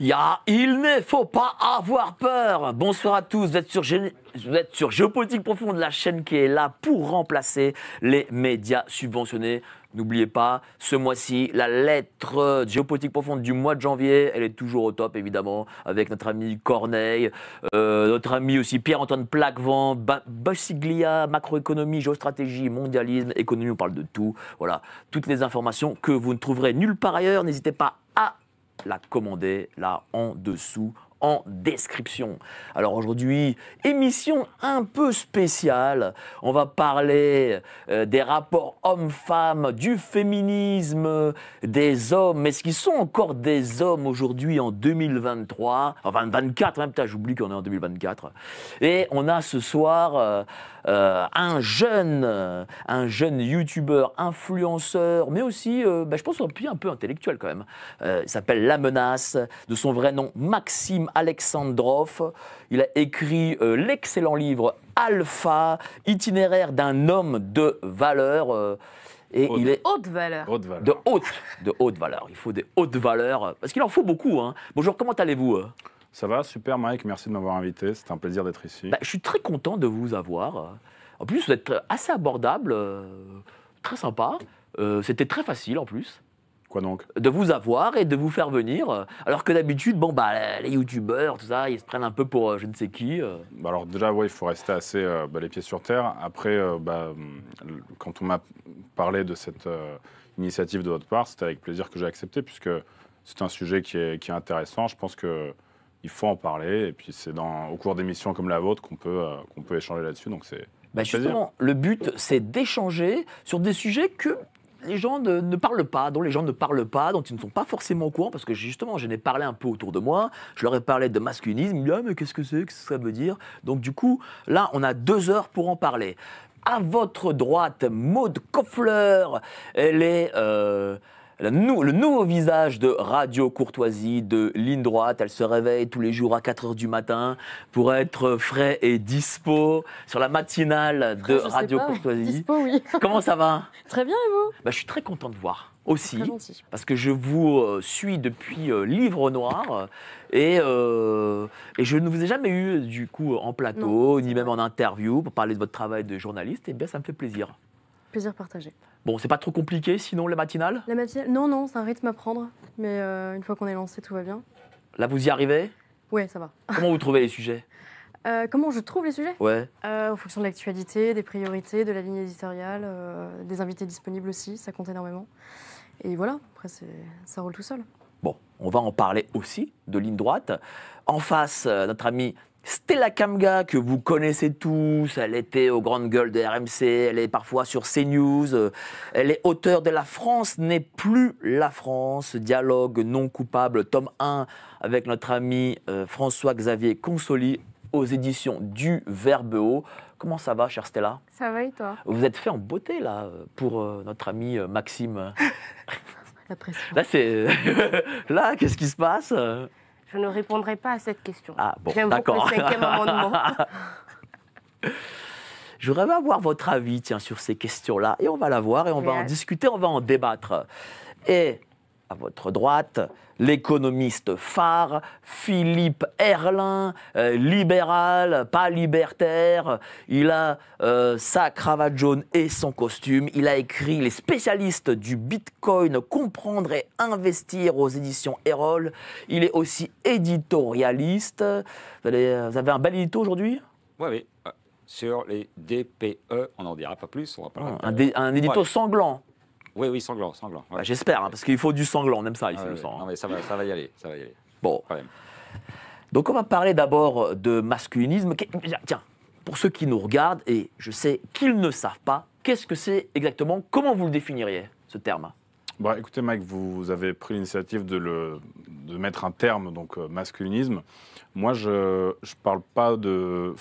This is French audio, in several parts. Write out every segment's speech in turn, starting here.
Il ne faut pas avoir peur. Bonsoir à tous, vous êtes sur Géopolitique Profonde, la chaîne qui est là pour remplacer les médias subventionnés. N'oubliez pas, ce mois-ci, la lettre Géopolitique Profonde du mois de janvier, elle est toujours au top, évidemment, avec notre ami Corneille, notre ami aussi Pierre-Antoine Plaquevent, Bossiglia, macroéconomie, géostratégie, mondialisme, économie, on parle de tout. Voilà, toutes les informations que vous ne trouverez nulle part ailleurs. N'hésitez pas à la commander là en dessous en description. Alors aujourd'hui, émission un peu spéciale. On va parler des rapports hommes-femmes, du féminisme, des hommes. Est-ce qu'ils sont encore des hommes aujourd'hui en 2023 ? Enfin, 24, même, putain, j'oublie qu'on est en 2024. Et on a ce soir un jeune youtubeur, influenceur, mais aussi, je pense, un peu intellectuel quand même. Il s'appelle La Menace, de son vrai nom Maxime Alexandrov. Il a écrit l'excellent livre Alpha, itinéraire d'un homme de valeur. Il est haute valeur. De haute valeur. Il faut des hautes valeurs, parce qu'il en faut beaucoup. Hein. Bonjour, comment allez-vous ? Ça va, super Mike, merci de m'avoir invité, c'est un plaisir d'être ici. Je suis très content de vous avoir. En plus, vous êtes assez abordable, très sympa. C'était très facile en plus. Quoi donc ? De vous avoir et de vous faire venir. Alors que d'habitude, les youtubeurs, tout ça, ils se prennent un peu pour je ne sais qui. Alors déjà, il faut rester assez les pieds sur terre. Après, quand on m'a parlé de cette initiative de votre part, c'était avec plaisir que j'ai accepté, puisque c'est un sujet qui est intéressant. Je pense qu'il faut en parler. Et puis c'est au cours d'émissions comme la vôtre qu'on peut échanger là-dessus. Donc c'est justement, le but, c'est d'échanger sur des sujets que les gens ne parlent pas, dont les gens ne parlent pas, dont ils ne sont pas forcément au courant, parce que justement, j'en ai parlé un peu autour de moi, je leur ai parlé de masculinisme, ils me disent « mais qu'est-ce que c'est, qu'est-ce que ça veut dire ?» Donc du coup, là, on a 2 heures pour en parler. À votre droite, Maude Koffler, elle est le nouveau visage de Radio Courtoisie, de Ligne Droite. Elle se réveille tous les jours à 4h du matin pour être frais et dispo sur la matinale de Radio Courtoisie. Dispo, oui. Comment ça va ? Très bien, et vous ? Je suis très content de voir aussi, très gentil. parce que je vous suis depuis Livre Noir et je ne vous ai jamais eu du coup en plateau, ni même en interview pour parler de votre travail de journaliste. Et bien, ça me fait plaisir. Plaisir partagé. Bon, c'est pas trop compliqué sinon la matinale ? La matinale ? Non, c'est un rythme à prendre, mais une fois qu'on est lancé, tout va bien. Là, vous y arrivez ? Ouais, ça va. Comment vous trouvez les sujets ? Comment je trouve les sujets ? Ouais. En fonction de l'actualité, des priorités, de la ligne éditoriale, des invités disponibles aussi, ça compte énormément. Et voilà, après ça roule tout seul. Bon, on va en parler aussi de Ligne Droite. En face, notre amie Stella Kamga, que vous connaissez tous, elle était aux grandes gueules de RMC, elle est parfois sur CNews, elle est auteure de La France n'est plus la France, dialogue non coupable, tome 1, avec notre ami François-Xavier Consoli, aux éditions du Verbeau. Comment ça va, chère Stella ? Ça va et toi ? Vous êtes fait en beauté, là, pour notre ami Maxime. La pression. Là, qu'est-ce qui se passe ? Je ne répondrai pas à cette question. Ah bon, j'aime beaucoup le 5e amendement. Je voudrais avoir votre avis sur ces questions-là. Et on va la voir et on va en discuter, on va en débattre. Et à votre droite, l'économiste phare, Philippe Herrlin, libéral, pas libertaire. Il a sa cravate jaune et son costume. Il a écrit Les spécialistes du Bitcoin, comprendre et investir aux éditions Erol. Il est aussi éditorialiste. Vous avez un bel édito aujourd'hui ? Oui. Sur les DPE, on n'en dira pas plus. On va pas un édito sanglant. Oui, sanglant. Ouais. J'espère, parce qu'il faut du sanglant, on aime ça ici, le sang. Non, mais ça va y aller. Bon. Donc on va parler d'abord de masculinisme. Tiens, pour ceux qui nous regardent, et je sais qu'ils ne savent pas, qu'est-ce que c'est exactement ? Comment vous le définiriez, ce terme ? Écoutez Mike, vous avez pris l'initiative de mettre un terme, donc masculinisme. Moi, je parle pas de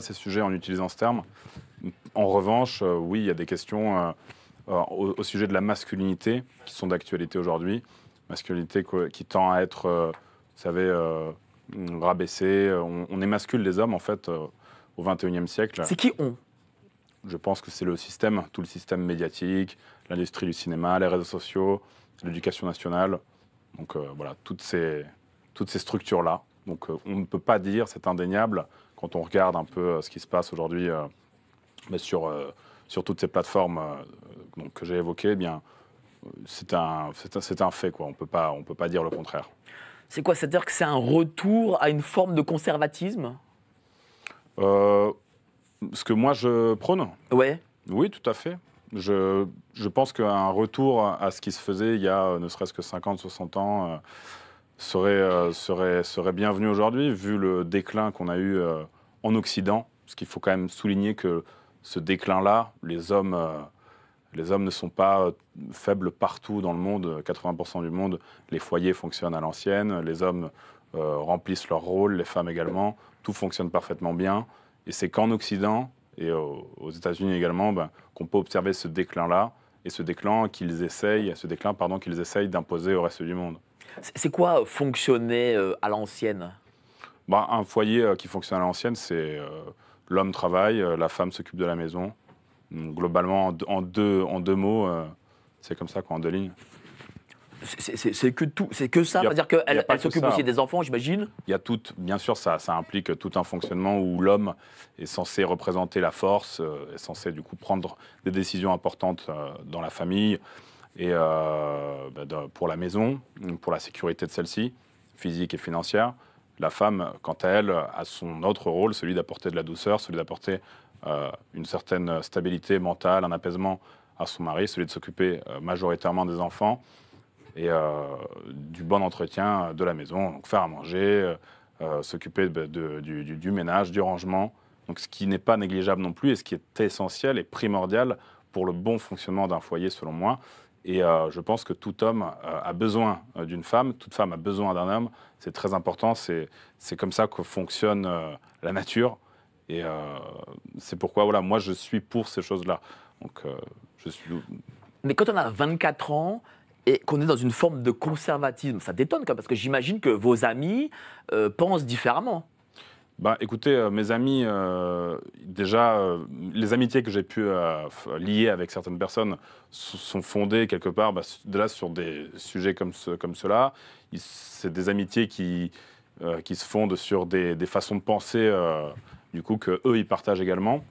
ces sujets en utilisant ce terme. En revanche, oui, il y a des questions au sujet de la masculinité qui sont d'actualité aujourd'hui. Masculinité qui tend à être, vous savez, rabaissée. On émascule les hommes, en fait, au XXIe siècle. C'est qui on ? Je pense que c'est le système, tout le système médiatique, l'industrie du cinéma, les réseaux sociaux, l'éducation nationale. Donc voilà, toutes ces toutes ces structures-là. Donc on ne peut pas dire, c'est indéniable, quand on regarde un peu ce qui se passe aujourd'hui sur toutes ces plateformes donc, que j'ai évoquées, eh bien, c'est un fait, quoi. On peut pas dire le contraire. C'est quoi? C'est-à-dire que c'est un retour à une forme de conservatisme? Ce que moi je prône, Ouais. oui, tout à fait. Je pense qu'un retour à ce qui se faisait il y a ne serait-ce que 50, 60 ans serait bienvenu aujourd'hui, vu le déclin qu'on a eu en Occident. Parce qu'il faut quand même souligner que ce déclin-là, les hommes ne sont pas faibles partout dans le monde. 80% du monde, les foyers fonctionnent à l'ancienne. Les hommes remplissent leur rôle, les femmes également. Tout fonctionne parfaitement bien. Et c'est qu'en Occident et aux États-Unis également qu'on peut observer ce déclin-là et ce déclin qu'ils essayent d'imposer au reste du monde. C'est quoi fonctionner à l'ancienne? Un foyer qui fonctionne à l'ancienne, c'est l'homme travaille, la femme s'occupe de la maison. Donc, globalement, en deux mots, c'est comme ça, quoi, en deux lignes. C'est que ça, c'est-à-dire qu'elle s'occupe aussi des enfants, j'imagine. Il y a tout, bien sûr, ça implique tout un fonctionnement où l'homme est censé représenter la force, est censé du coup prendre des décisions importantes dans la famille et pour la maison, pour la sécurité de celle-ci, physique et financière. La femme, quant à elle, a son autre rôle, celui d'apporter de la douceur, celui d'apporter une certaine stabilité mentale, un apaisement à son mari, celui de s'occuper majoritairement des enfants et du bon entretien de la maison, donc faire à manger, s'occuper du ménage, du rangement, donc ce qui n'est pas négligeable non plus et ce qui est essentiel et primordial pour le bon fonctionnement d'un foyer selon moi. Et je pense que tout homme a besoin d'une femme, toute femme a besoin d'un homme, c'est très important, c'est comme ça que fonctionne la nature et c'est pourquoi voilà, moi je suis pour ces choses-là. Donc, Mais quand on a 24 ans, et qu'on est dans une forme de conservatisme, ça détonne quand même, parce que j'imagine que vos amis pensent différemment. Écoutez, mes amis, déjà, les amitiés que j'ai pu lier avec certaines personnes sont fondées quelque part sur des sujets comme cela. C'est des amitiés qui se fondent sur des façons de penser, du coup, qu'eux, ils partagent également.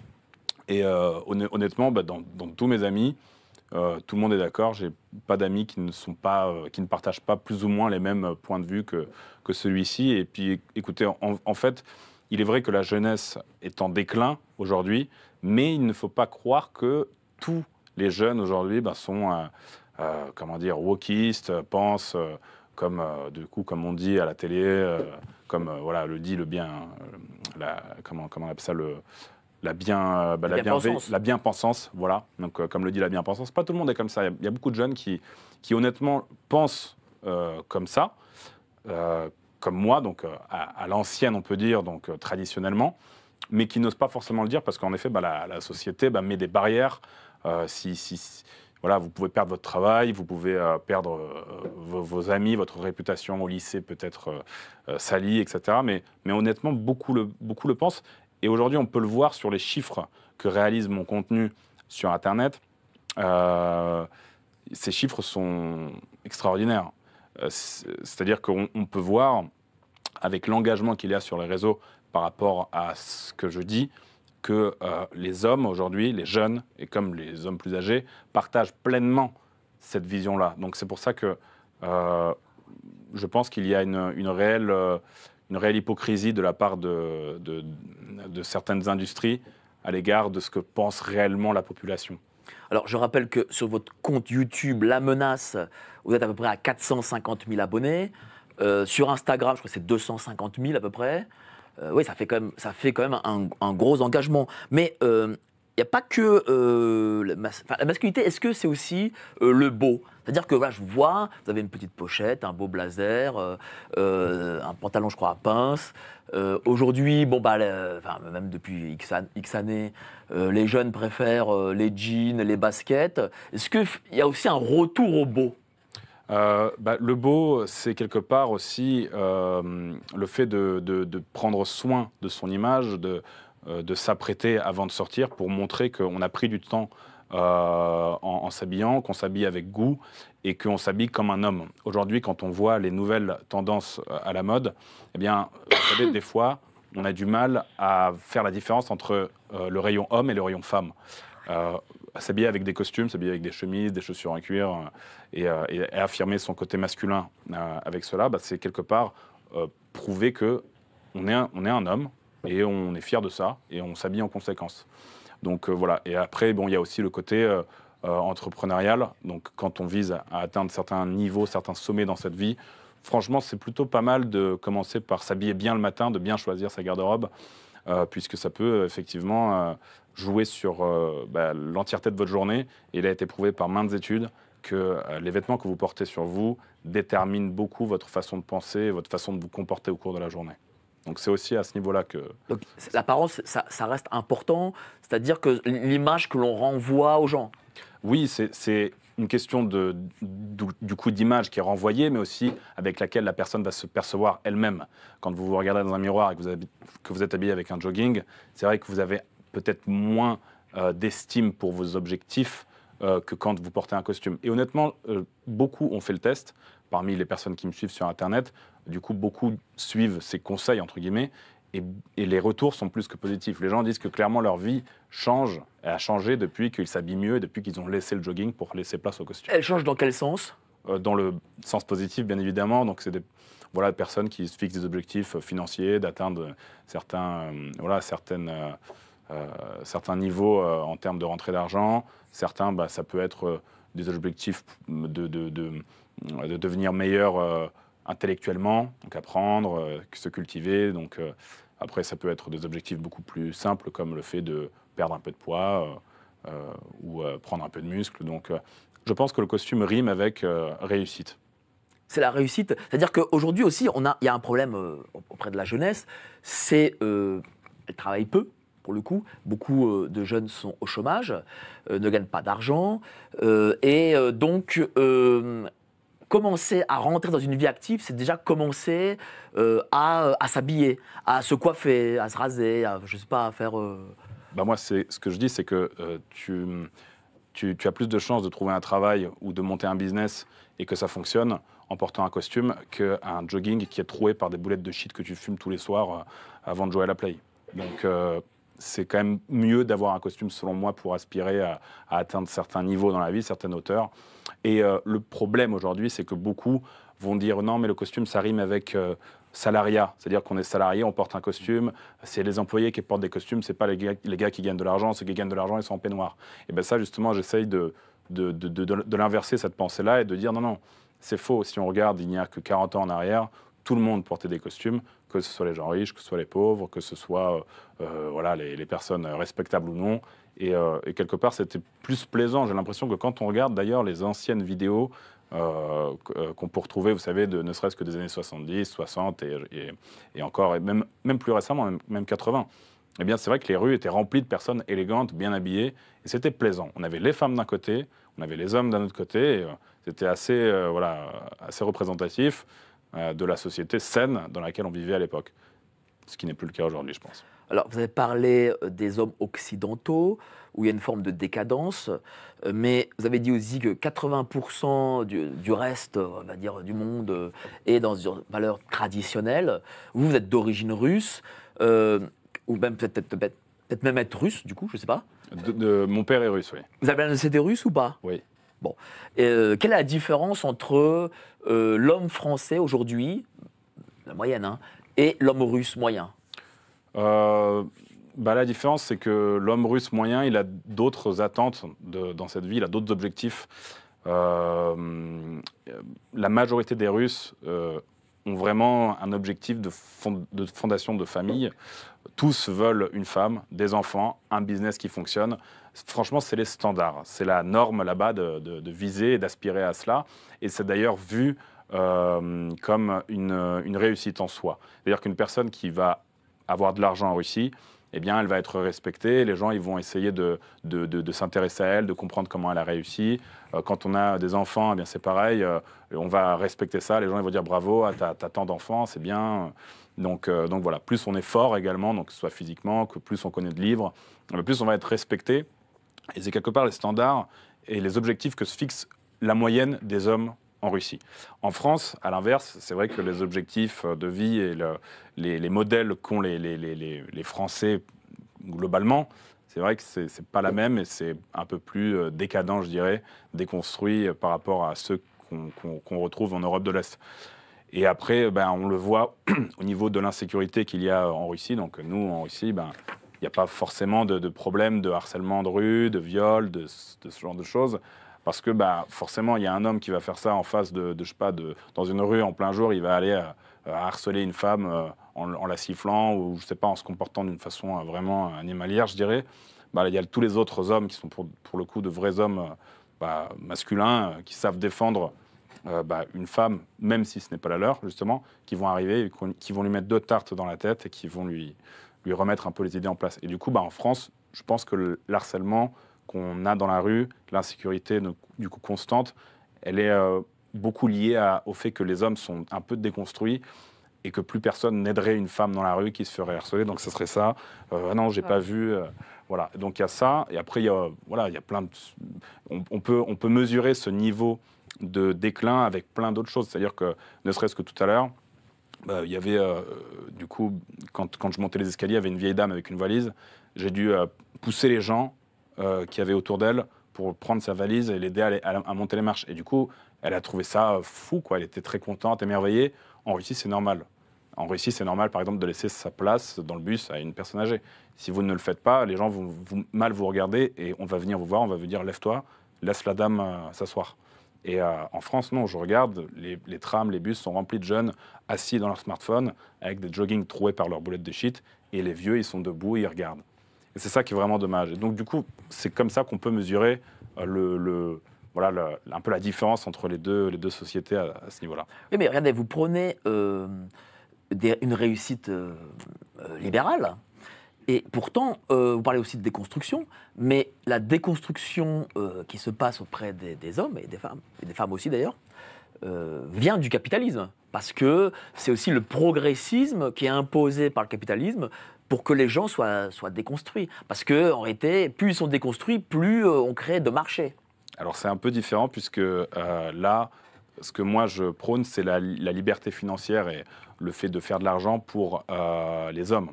Et honnêtement, dans tous mes amis, tout le monde est d'accord. J'ai pas d'amis qui ne partagent pas plus ou moins les mêmes points de vue que celui-ci. Et puis, écoutez, en fait, il est vrai que la jeunesse est en déclin aujourd'hui, mais il ne faut pas croire que tous les jeunes aujourd'hui sont, wokistes, pensent comme on dit à la télé, le dit le bien, comment on appelle ça la bien-pensance, voilà. Donc, comme le dit la bien-pensance, pas tout le monde est comme ça. Il y a beaucoup de jeunes qui honnêtement pensent comme ça, comme moi, donc à l'ancienne, on peut dire, donc traditionnellement, mais qui n'osent pas forcément le dire parce qu'en effet, la société met des barrières. Voilà, vous pouvez perdre votre travail, vous pouvez perdre vos amis, votre réputation au lycée peut-être salie, etc. Mais honnêtement, beaucoup le pensent. Et aujourd'hui, on peut le voir sur les chiffres que réalise mon contenu sur Internet. Ces chiffres sont extraordinaires. C'est-à-dire qu'on peut voir, avec l'engagement qu'il y a sur les réseaux par rapport à ce que je dis, que les hommes aujourd'hui, les jeunes, et comme les hommes plus âgés, partagent pleinement cette vision-là. Donc c'est pour ça que je pense qu'il y a une réelle hypocrisie de la part de certaines industries à l'égard de ce que pense réellement la population. Alors, je rappelle que sur votre compte YouTube, La Menace, vous êtes à peu près à 450 000 abonnés. Sur Instagram, je crois que c'est 250 000 à peu près. Oui, ça fait quand même un gros engagement. Mais il n'y a pas que la masculinité. Est-ce que c'est aussi le beau? C'est-à-dire que voilà, je vois, vous avez une petite pochette, un beau blazer, un pantalon, je crois, à pince. Aujourd'hui, même depuis X années, les jeunes préfèrent les jeans, les baskets. Est-ce qu'il y a aussi un retour au beau? Le beau, c'est quelque part aussi le fait de prendre soin de son image, de s'apprêter avant de sortir pour montrer qu'on a pris du temps en s'habillant, qu'on s'habille avec goût et qu'on s'habille comme un homme. Aujourd'hui, quand on voit les nouvelles tendances à la mode, eh bien, vous savez, des fois, on a du mal à faire la différence entre le rayon homme et le rayon femme. S'habiller avec des costumes, s'habiller avec des chemises, des chaussures en cuir et affirmer son côté masculin avec cela, c'est quelque part prouver qu'on est un homme et on est fier de ça et on s'habille en conséquence. Donc voilà. Et après, il y a aussi le côté entrepreneurial. Donc quand on vise à atteindre certains niveaux, certains sommets dans cette vie, franchement, c'est plutôt pas mal de commencer par s'habiller bien le matin, de bien choisir sa garde-robe, puisque ça peut effectivement jouer sur l'entièreté de votre journée. Et il a été prouvé par maintes études que les vêtements que vous portez sur vous déterminent beaucoup votre façon de penser, votre façon de vous comporter au cours de la journée. Donc c'est aussi à ce niveau-là que... Donc l'apparence, ça reste important, c'est-à-dire que l'image que l'on renvoie aux gens. Oui, c'est une question du coup d'image qui est renvoyée, mais aussi avec laquelle la personne va se percevoir elle-même. Quand vous vous regardez dans un miroir et que vous êtes habillé avec un jogging, c'est vrai que vous avez peut-être moins d'estime pour vos objectifs que quand vous portez un costume. Et honnêtement, beaucoup ont fait le test. Parmi les personnes qui me suivent sur Internet, du coup, beaucoup suivent ces conseils, entre guillemets, et les retours sont plus que positifs. Les gens disent que clairement leur vie change, et a changé depuis qu'ils s'habillent mieux et depuis qu'ils ont laissé le jogging pour laisser place au costume. Elle change dans quel sens ? Dans le sens positif, bien évidemment. Donc, c'est des personnes qui se fixent des objectifs financiers, d'atteindre certains niveaux en termes de rentrée d'argent. Certains, ça peut être des objectifs de devenir meilleur intellectuellement, donc apprendre, se cultiver. Donc, après, ça peut être des objectifs beaucoup plus simples, comme le fait de perdre un peu de poids ou prendre un peu de muscle. Donc, je pense que le costume rime avec réussite. C'est la réussite. C'est-à-dire qu'aujourd'hui aussi, il y a un problème auprès de la jeunesse, c'est elle travaille peu. Pour le coup, beaucoup de jeunes sont au chômage, ne gagnent pas d'argent, et donc commencer à rentrer dans une vie active, c'est déjà commencer à s'habiller, à se coiffer, à se raser, je sais pas, à faire... Moi, ce que je dis, c'est que tu as plus de chances de trouver un travail ou de monter un business et que ça fonctionne en portant un costume qu'un jogging qui est troué par des boulettes de shit que tu fumes tous les soirs avant de jouer à la play. Donc, c'est quand même mieux d'avoir un costume, selon moi, pour aspirer à atteindre certains niveaux dans la vie, certaines hauteurs. Et le problème aujourd'hui, c'est que beaucoup vont dire non, mais le costume, ça rime avec salariat. C'est-à-dire qu'on est salarié, on porte un costume, c'est les employés qui portent des costumes, c'est pas les gars qui gagnent de l'argent, ceux qui gagnent de l'argent, ils sont en peignoir. Et bien ça, justement, j'essaye de l'inverser, cette pensée-là, et de dire non, c'est faux. Si on regarde, il n'y a que 40 ans en arrière, tout le monde portait des costumes, que ce soit les gens riches, que ce soit les pauvres, que ce soit les personnes respectables ou non. Et quelque part, c'était plus plaisant. J'ai l'impression que quand on regarde d'ailleurs les anciennes vidéos qu'on peut retrouver, vous savez, ne serait-ce que des années 70, 60 et encore, et même plus récemment, même 80, eh bien, c'est vrai que les rues étaient remplies de personnes élégantes, bien habillées, et c'était plaisant. On avait les femmes d'un côté, on avait les hommes d'un autre côté, et c'était assez représentatif de la société saine dans laquelle on vivait à l'époque. Ce qui n'est plus le cas aujourd'hui, je pense. Alors, vous avez parlé des hommes occidentaux, où il y a une forme de décadence, mais vous avez dit aussi que 80% du reste, on va dire, du monde est dans une valeur traditionnelle. Vous êtes d'origine russe, ou même peut-être même être russe, du coup, je ne sais pas. Mon père est russe, oui. Vous avez la nationalité russe ou pas ? Oui. Bon. Quelle est la différence entre l'homme français aujourd'hui, la moyenne, hein, et l'homme russe moyen ? La différence, c'est que l'homme russe moyen, il a d'autres attentes dans cette vie, il a d'autres objectifs. La majorité des Russes ont vraiment un objectif de fondation de famille. Tous veulent une femme, des enfants, un business qui fonctionne. Franchement, c'est les standards. C'est la norme là-bas de viser et d'aspirer à cela. Et c'est d'ailleurs vu comme une réussite en soi. C'est-à-dire qu'une personne qui va avoir de l'argent en Russie, eh bien, elle va être respectée. Les gens, ils vont essayer de s'intéresser à elle, de comprendre comment elle a réussi. Quand on a des enfants, eh bien, c'est pareil. On va respecter ça. Les gens, ils vont dire bravo, t'as tant d'enfants, c'est bien. Donc voilà, plus on est fort également, donc que ce soit physiquement, que plus on connaît de livres, plus on va être respecté Et c'est quelque part les standards et les objectifs que se fixe la moyenne des hommes en Russie. En France, à l'inverse, c'est vrai que les objectifs de vie et les modèles qu'ont les Français globalement, c'est vrai que c'est pas la même et c'est un peu plus décadent, je dirais, déconstruit par rapport à ceux qu'on retrouve en Europe de l'Est. Et après, on le voit au niveau de l'insécurité qu'il y a en Russie. Donc nous, en Russie, il n'y a pas forcément de problème de harcèlement de rue, de viol, de ce genre de choses. Parce que forcément, il y a un homme qui va faire ça en face je sais pas, dans une rue en plein jour, il va aller harceler une femme en la sifflant ou, je sais pas, en se comportant d'une façon vraiment animalière, je dirais. Il y a tous les autres hommes qui sont pour le coup de vrais hommes masculins qui savent défendre une femme, même si ce n'est pas la leur, justement, qui vont arriver, et qui vont lui mettre 2 tartes dans la tête et qui vont lui remettre un peu les idées en place. Et du coup, en France, je pense que l'harcèlement qu'on a dans la rue, l'insécurité du coup constante, elle est beaucoup liée au fait que les hommes sont un peu déconstruits et que plus personne n'aiderait une femme dans la rue qui se ferait harceler. Donc ce serait ça. Non, j'ai pas vu. Voilà. Donc il y a ça. Et après, il y a plein de. On peut mesurer ce niveau de déclin avec plein d'autres choses. C'est-à-dire que, ne serait-ce que tout à l'heure, il y avait, du coup, quand je montais les escaliers, il y avait une vieille dame avec une valise. J'ai dû pousser les gens qui avaient autour d'elle pour prendre sa valise et l'aider à monter les marches. Et du coup, elle a trouvé ça fou, quoi. Elle était très contente, émerveillée. En Russie, c'est normal. En Russie, c'est normal, par exemple, de laisser sa place dans le bus à une personne âgée. Si vous ne le faites pas, les gens vont mal vous regarder et on va venir vous voir, on va vous dire « lève-toi, laisse la dame s'asseoir ». Et en France, non, je regarde, les trams, les bus sont remplis de jeunes assis dans leur smartphone avec des joggings troués par leur boulette de shit et les vieux, ils sont debout et ils regardent. Et c'est ça qui est vraiment dommage. Et donc, du coup, c'est comme ça qu'on peut mesurer un peu la différence entre les deux sociétés à ce niveau-là. Oui, mais regardez, vous prenez une réussite libérale, et pourtant, vous parlez aussi de déconstruction, mais la déconstruction qui se passe auprès des hommes et des femmes aussi d'ailleurs, vient du capitalisme. Parce que c'est aussi le progressisme qui est imposé par le capitalisme pour que les gens soient déconstruits. Parce qu'en réalité, plus ils sont déconstruits, plus on crée de marchés. Alors c'est un peu différent puisque là, ce que moi je prône, c'est la liberté financière et le fait de faire de l'argent pour les hommes.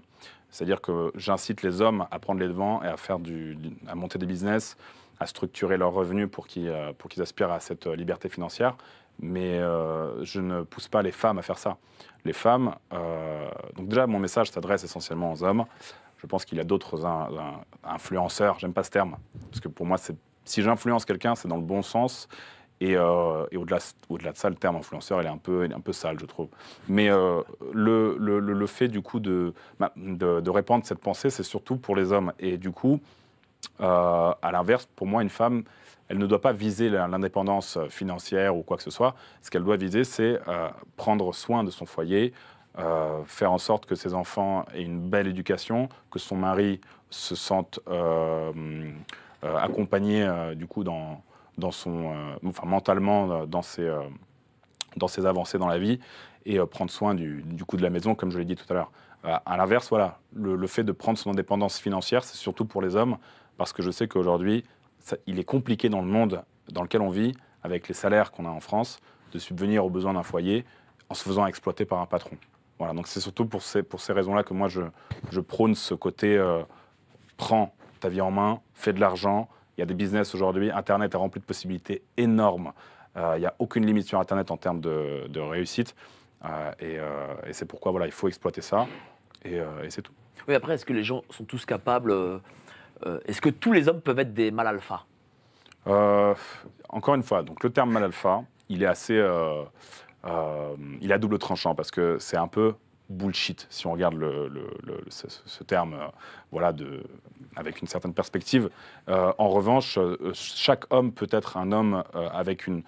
C'est-à-dire que j'incite les hommes à prendre les devants et à monter des business, à structurer leurs revenus pour qu'ils aspirent à cette liberté financière. Mais je ne pousse pas les femmes à faire ça. Les femmes, donc déjà mon message s'adresse essentiellement aux hommes. Je pense qu'il y a d'autres influenceurs, j'aime pas ce terme, parce que pour moi, si j'influence quelqu'un, c'est dans le bon sens. Et au-delà de ça, le terme influenceur, il est un peu sale, je trouve. Mais le fait, du coup, de répandre cette pensée, c'est surtout pour les hommes. Et du coup, à l'inverse, pour moi, une femme, elle ne doit pas viser l'indépendance financière ou quoi que ce soit. Ce qu'elle doit viser, c'est prendre soin de son foyer, faire en sorte que ses enfants aient une belle éducation, que son mari se sente accompagné, du coup, mentalement dans ses avancées dans la vie et prendre soin du coup de la maison, comme je l'ai dit tout à l'heure. À l'inverse, voilà, le fait de prendre son indépendance financière, c'est surtout pour les hommes, parce que je sais qu'aujourd'hui, il est compliqué dans le monde dans lequel on vit, avec les salaires qu'on a en France, de subvenir aux besoins d'un foyer en se faisant exploiter par un patron. Voilà, donc c'est surtout pour ces raisons-là que moi je prône ce côté prends ta vie en main, fais de l'argent. Il y a des business aujourd'hui, Internet est rempli de possibilités énormes. Il n'y a aucune limite sur Internet en termes de réussite. Et c'est pourquoi voilà, il faut exploiter ça. Et c'est tout. Oui, après, est-ce que les gens sont tous capables est-ce que tous les hommes peuvent être des mâles alpha? Encore une fois, donc le terme mâle alpha, il est assez... il est à double tranchant parce que c'est un peu bullshit si on regarde ce terme voilà, avec une certaine perspective. En revanche, chaque homme peut être un homme avec une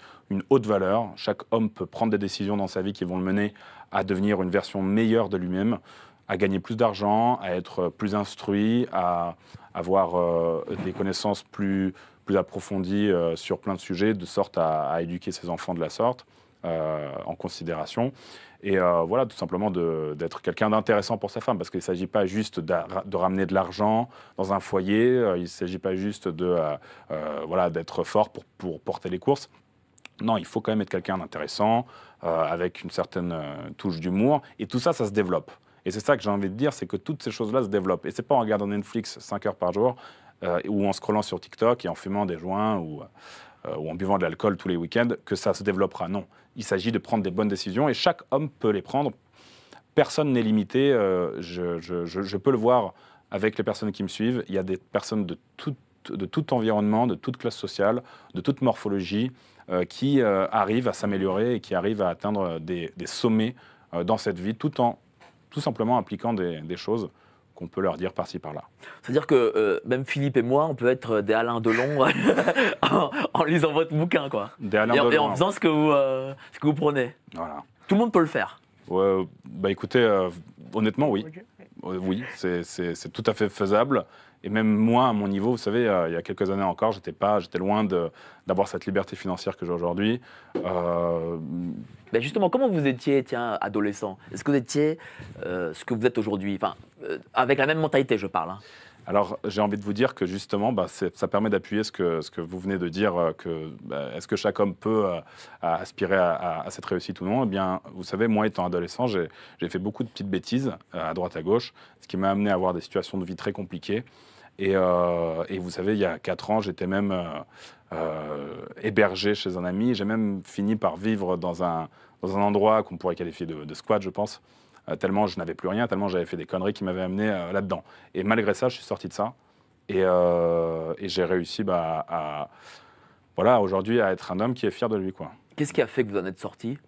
haute valeur. Chaque homme peut prendre des décisions dans sa vie qui vont le mener à devenir une version meilleure de lui-même, à gagner plus d'argent, à être plus instruit, à avoir des connaissances plus approfondies sur plein de sujets, de sorte à éduquer ses enfants de la sorte. en considération. Et voilà, tout simplement d'être quelqu'un d'intéressant pour sa femme, parce qu'il ne s'agit pas juste de ramener de l'argent dans un foyer, il ne s'agit pas juste voilà, d'être fort pour porter les courses. Non, il faut quand même être quelqu'un d'intéressant, avec une certaine touche d'humour, et tout ça, ça se développe. Et c'est ça que j'ai envie de dire, c'est que toutes ces choses-là se développent. Et c'est pas en regardant Netflix 5 heures par jour, ou en scrollant sur TikTok et en fumant des joints, ou en buvant de l'alcool tous les week-ends, que ça se développera. Non, il s'agit de prendre des bonnes décisions, et chaque homme peut les prendre. Personne n'est limité, je peux le voir avec les personnes qui me suivent. Il y a des personnes de tout environnement, de toute classe sociale, de toute morphologie, qui arrivent à s'améliorer et qui arrivent à atteindre des sommets dans cette vie, tout simplement appliquant des choses qu'on peut leur dire par-ci par-là. C'est-à-dire que même Philippe et moi, on peut être des Alain Delon en lisant votre bouquin, quoi. Des Alain Et Delon, en faisant ce que vous prenez. Voilà. Tout le monde peut le faire. Bah écoutez, honnêtement, oui. Oui, c'est tout à fait faisable. Et même moi, à mon niveau, vous savez, il y a quelques années encore, j'étais loin d'avoir cette liberté financière que j'ai aujourd'hui. Ben justement, comment vous étiez, adolescent? Est-ce que vous étiez ce que vous êtes aujourd'hui? Enfin, avec la même mentalité, je parle. Hein. Alors, j'ai envie de vous dire que justement, ça permet d'appuyer ce que vous venez de dire, est-ce que chaque homme peut aspirer à cette réussite ou non? Eh bien, vous savez, moi, étant adolescent, j'ai fait beaucoup de petites bêtises à droite, à gauche, ce qui m'a amené à avoir des situations de vie très compliquées. Et vous savez, il y a 4 ans, j'étais même hébergé chez un ami. J'ai même fini par vivre dans un endroit qu'on pourrait qualifier de squat, je pense. Tellement je n'avais plus rien, tellement j'avais fait des conneries qui m'avaient amené là-dedans. Et malgré ça, je suis sorti de ça. Et j'ai réussi voilà, aujourd'hui à être un homme qui est fier de lui, quoi. Qu'est-ce qui a fait que vous en êtes sorti?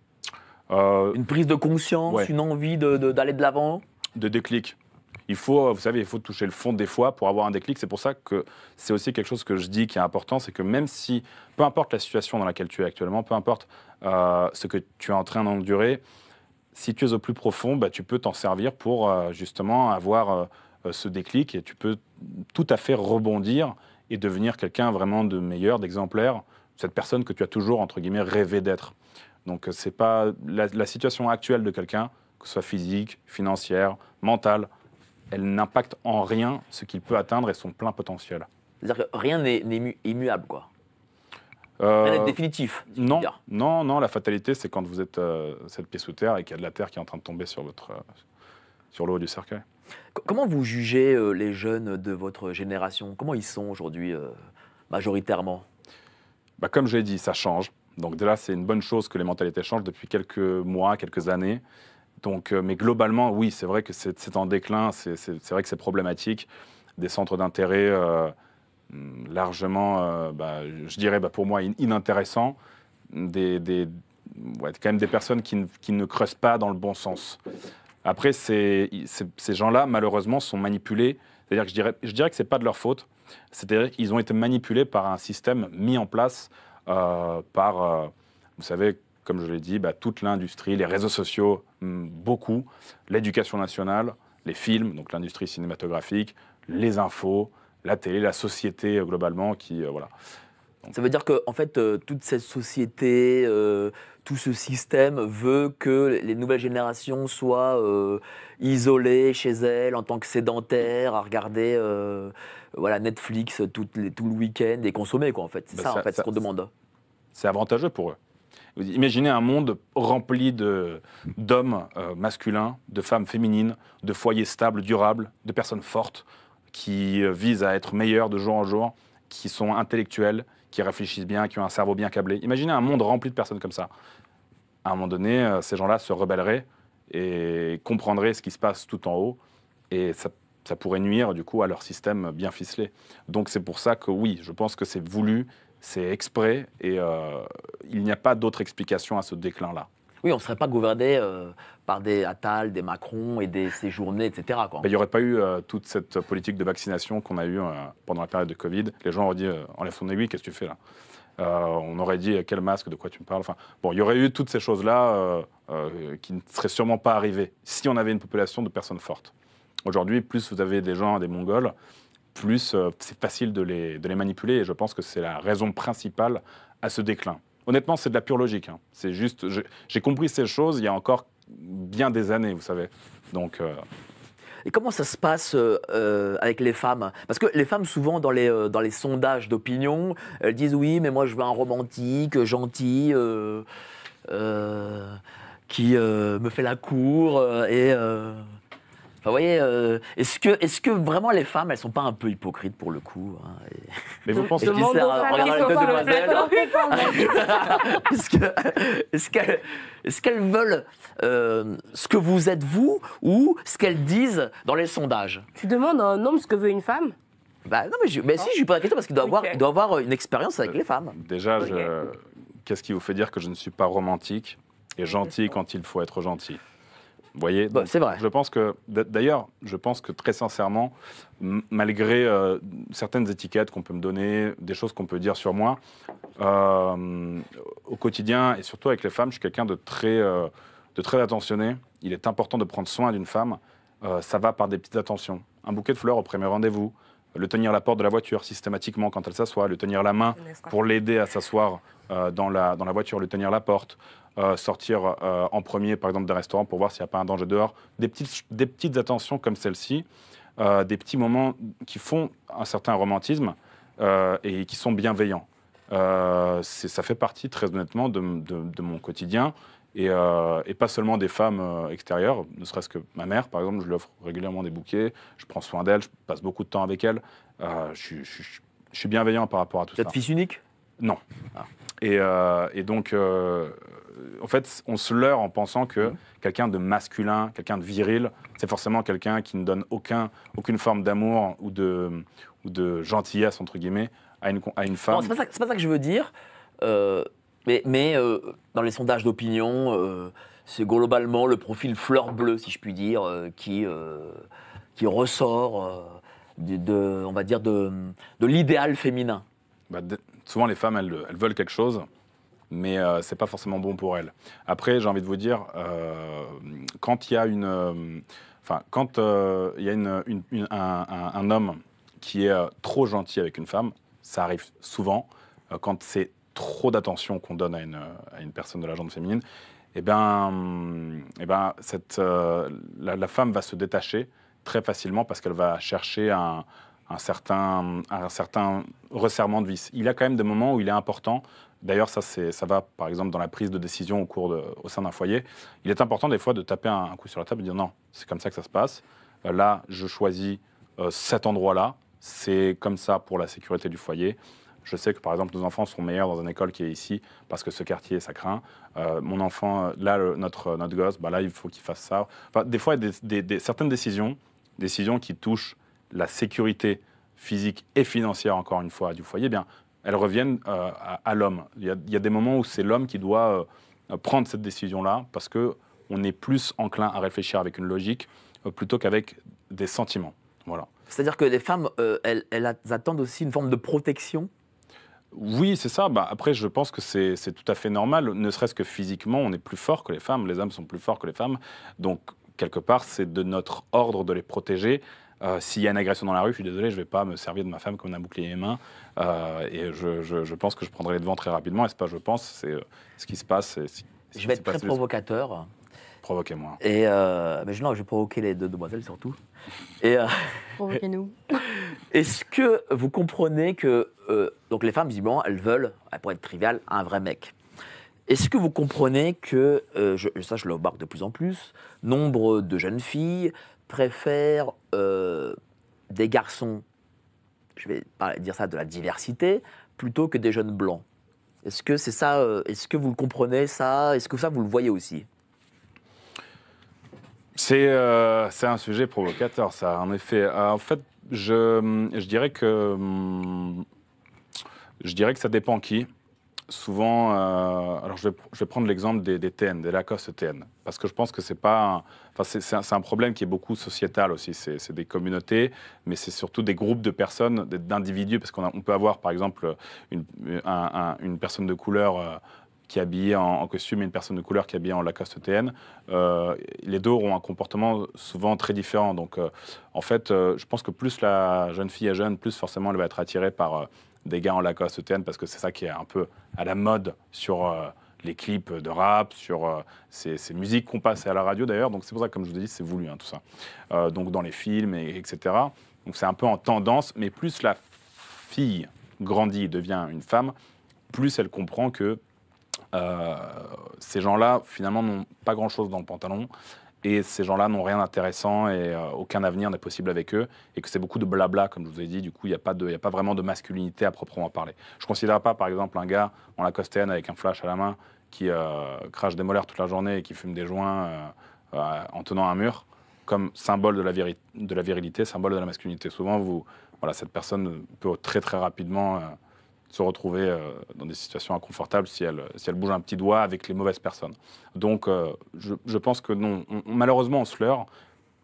Une prise de conscience, ouais. Une envie d'aller de l'avant? De déclic. Il faut, vous savez, il faut toucher le fond des fois pour avoir un déclic. C'est pour ça que c'est aussi quelque chose que je dis qui est important, c'est que même si, peu importe la situation dans laquelle tu es actuellement, peu importe ce que tu es en train d'endurer, si tu es au plus profond, tu peux t'en servir pour justement avoir ce déclic, et tu peux tout à fait rebondir et devenir quelqu'un vraiment de meilleur, d'exemplaire, cette personne que tu as toujours, entre guillemets, rêvé d'être. Donc c'est pas la situation actuelle de quelqu'un, que ce soit physique, financière, mentale, elle n'impacte en rien ce qu'il peut atteindre et son plein potentiel. C'est-à-dire que rien n'est immuable, quoi. Rien n'est définitif. Non, la fatalité, c'est quand vous êtes 7 pieds sous terre et qu'il y a de la terre qui est en train de tomber sur le haut du cercueil. Comment vous jugez les jeunes de votre génération? Comment ils sont aujourd'hui, majoritairement? Comme je l'ai dit, ça change. Donc déjà, c'est une bonne chose que les mentalités changent depuis quelques mois, quelques années. Donc, mais globalement, oui, c'est vrai que c'est en déclin, c'est vrai que c'est problématique. Des centres d'intérêt largement, je dirais pour moi, inintéressants. Quand même des personnes qui ne creusent pas dans le bon sens. Après, ces gens-là, malheureusement, sont manipulés. C'est-à-dire que je dirais que ce n'est pas de leur faute. C'est-à-dire qu'ils ont été manipulés par un système mis en place par, vous savez, comme je l'ai dit, toute l'industrie, les réseaux sociaux, beaucoup, l'éducation nationale, les films, donc l'industrie cinématographique, les infos, la télé, la société globalement, voilà. Donc, ça veut dire que en fait, toute cette société, tout ce système veut que les nouvelles générations soient isolées chez elles en tant que sédentaires, à regarder Netflix tout le week-end et consommer, quoi, en fait. C'est ça, ce qu'on demande. C'est avantageux pour eux. Imaginez un monde rempli d'hommes masculins, de femmes féminines, de foyers stables, durables, de personnes fortes qui visent à être meilleurs de jour en jour, qui sont intellectuels, qui réfléchissent bien, qui ont un cerveau bien câblé. Imaginez un monde rempli de personnes comme ça. À un moment donné, ces gens-là se rebelleraient et comprendraient ce qui se passe tout en haut, et ça pourrait nuire du coup à leur système bien ficelé. Donc c'est pour ça que oui, je pense que c'est voulu, c'est exprès, et il n'y a pas d'autre explication à ce déclin-là. Oui, on ne serait pas gouverné par des Attal, des Macron et des séjournées, etc. Il n'y aurait pas eu toute cette politique de vaccination qu'on a eue pendant la période de Covid. Les gens auraient dit enlève ton aiguille, qu'est-ce que tu fais là? On aurait dit quel masque, de quoi tu me parles? Il y aurait eu toutes ces choses-là qui ne seraient sûrement pas arrivées si on avait une population de personnes fortes. Aujourd'hui, plus vous avez des gens, des Mongols, plus c'est facile de les manipuler, et je pense que c'est la raison principale à ce déclin. honnêtement, c'est de la pure logique. Hein. C'est juste, j'ai compris ces choses il y a encore bien des années, vous savez. Donc, Et comment ça se passe avec les femmes? Parce que les femmes, souvent, dans les sondages d'opinion, elles disent oui, mais moi je veux un romantique, gentil, qui me fait la cour. Enfin, vous voyez, est-ce que vraiment les femmes, elles sont pas un peu hypocrites pour le coup, hein, mais vous pensez je dis ça en regardant les deux demoiselles. Est-ce qu'elles veulent ce que vous êtes vous ou ce qu'elles disent dans les sondages? Tu demandes à un homme ce que veut une femme? Bah non, mais si, je lui pose la question parce qu'il doit, Ok. il doit avoir une expérience avec les femmes. déjà, Ok. qu'est-ce qui vous fait dire que je ne suis pas romantique et gentil quand il faut être gentil? Vous voyez, Bah, donc, c'est vrai. Je pense que, d'ailleurs, je pense que très sincèrement, malgré certaines étiquettes qu'on peut me donner, des choses qu'on peut dire sur moi, au quotidien et surtout avec les femmes, je suis quelqu'un de très attentionné. Il est important de prendre soin d'une femme. Ça va par des petites attentions. Un bouquet de fleurs au premier rendez-vous, le tenir à la porte de la voiture systématiquement quand elle s'assoit, le tenir la main pour l'aider à s'asseoir dans la voiture, le tenir à la porte. Sortir en premier, par exemple, d'un restaurant pour voir s'il n'y a pas un danger dehors. Des petites attentions comme celle-ci, des petits moments qui font un certain romantisme et qui sont bienveillants. Ça fait partie, très honnêtement, de mon quotidien et pas seulement des femmes extérieures, ne serait-ce que ma mère, par exemple, je lui offre régulièrement des bouquets, je prends soin d'elle, je passe beaucoup de temps avec elle. Je suis bienveillant par rapport à tout Vous ça. êtes fils unique? Non. Ah. Et donc, en fait, on se leurre en pensant que quelqu'un de masculin, quelqu'un de viril, c'est forcément quelqu'un qui ne donne aucune forme d'amour ou de gentillesse, entre guillemets, à une femme. Non, c'est pas ça que je veux dire. Mais dans les sondages d'opinion, c'est globalement le profil fleur bleue, si je puis dire, qui ressort on va dire de l'idéal féminin. Bah, souvent, les femmes, elles veulent quelque chose, mais c'est pas forcément bon pour elles. Après, j'ai envie de vous dire, quand il y a un homme qui est trop gentil avec une femme, ça arrive souvent, quand c'est trop d'attention qu'on donne à une personne de la genre féminine, la femme va se détacher très facilement parce qu'elle va chercher un certain resserrement de vis. Il y a quand même des moments où il est important. D'ailleurs, ça va, par exemple, dans la prise de décision au sein d'un foyer. Il est important, des fois, de taper un coup sur la table et de dire non, c'est comme ça que ça se passe. Là, je choisis cet endroit-là. C'est comme ça pour la sécurité du foyer. Je sais que, par exemple, nos enfants seront meilleurs dans une école qui est ici parce que ce quartier, ça craint. Mon enfant, là, notre gosse, là, il faut qu'il fasse ça. Enfin, des fois, certaines décisions qui touchent la sécurité physique et financière, encore une fois, du foyer, bien, elles reviennent à l'homme. Il y a des moments où c'est l'homme qui doit prendre cette décision-là parce qu'on est plus enclin à réfléchir avec une logique plutôt qu'avec des sentiments. Voilà. C'est-à-dire que les femmes, elles attendent aussi une forme de protection. Oui, c'est ça. Après, je pense que c'est tout à fait normal, ne serait-ce que physiquement, on est plus fort que les femmes. Les hommes sont plus forts que les femmes. Donc, quelque part, c'est de notre ordre de les protéger. S'il y a une agression dans la rue, je suis désolé, je ne vais pas me servir de ma femme comme un bouclier main. Et je pense que je prendrai les devants très rapidement. Et c'est pas je pense, c'est ce qui se passe. Je vais être très provocateur. Provoquez-moi. Mais non, je vais provoquer les deux demoiselles surtout. Provoquez-nous. Est-ce que vous comprenez que donc les femmes, visiblement, elles veulent, pour être trivial, un vrai mec. Est-ce que vous comprenez que, je le remarque de plus en plus, nombre de jeunes filles préfèrent des garçons, je vais pas dire ça, de la diversité, plutôt que des jeunes blancs? Est-ce que c'est ça, est-ce que vous le comprenez ça? Est-ce que ça, vous le voyez aussi? C'est un sujet provocateur, ça, en effet. En fait, je dirais que ça dépend qui. Souvent, alors je vais prendre l'exemple des TN, des Lacoste TN, parce que je pense que c'est un problème qui est beaucoup sociétal aussi. C'est des communautés, mais c'est surtout des groupes de personnes, d'individus, parce qu'on peut avoir, par exemple, une personne de couleur qui est habillée en costume et une personne de couleur qui est habillée en Lacoste ETN, les deux auront un comportement souvent très différent. Donc, en fait, je pense que plus la jeune fille est jeune, plus forcément elle va être attirée par des gars en Lacoste ETN, parce que c'est ça qui est un peu à la mode sur les clips de rap, sur ces musiques qu'on passe à la radio d'ailleurs. Donc, c'est pour ça que, comme je vous ai dit, c'est voulu, hein, tout ça. Donc, dans les films, etc. Donc, c'est un peu en tendance, mais plus la fille grandit, devient une femme, plus elle comprend que ces gens-là, finalement, n'ont pas grand-chose dans le pantalon, et ces gens-là n'ont rien d'intéressant et aucun avenir n'est possible avec eux, et que c'est beaucoup de blabla, comme je vous ai dit. Du coup, il n'y a pas vraiment de masculinité à proprement parler. Je ne considère pas, par exemple, un gars en Lacoste ETN avec un flash à la main qui crache des molaires toute la journée et qui fume des joints en tenant un mur comme symbole de la virilité, symbole de la masculinité. Souvent, voilà, cette personne peut très très rapidement se retrouver dans des situations inconfortables si elle bouge un petit doigt avec les mauvaises personnes. Donc, je pense que non, malheureusement, on se leurre.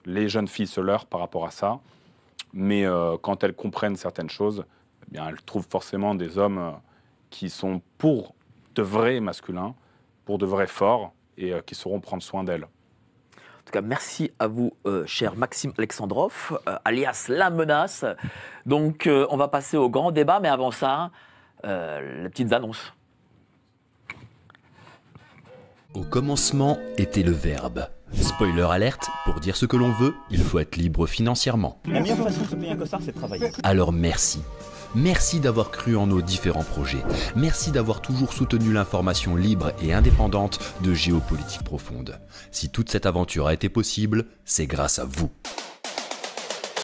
Les jeunes filles se leurrent par rapport à ça. Mais quand elles comprennent certaines choses, eh bien, elles trouvent forcément des hommes qui sont pour de vrais masculins, pour de vrais forts, et qui sauront prendre soin d'elles. En tout cas, merci à vous, cher Maxime Alexandrov, alias La Menace. Donc, on va passer au grand débat, mais avant ça, les petites annonces. Au commencement était le verbe. Spoiler alerte, pour dire ce que l'on veut, il faut être libre financièrement. La meilleure façon de se payer un costard, c'est de travailler. Alors merci. Merci d'avoir cru en nos différents projets. Merci d'avoir toujours soutenu l'information libre et indépendante de Géopolitique Profonde. Si toute cette aventure a été possible, c'est grâce à vous.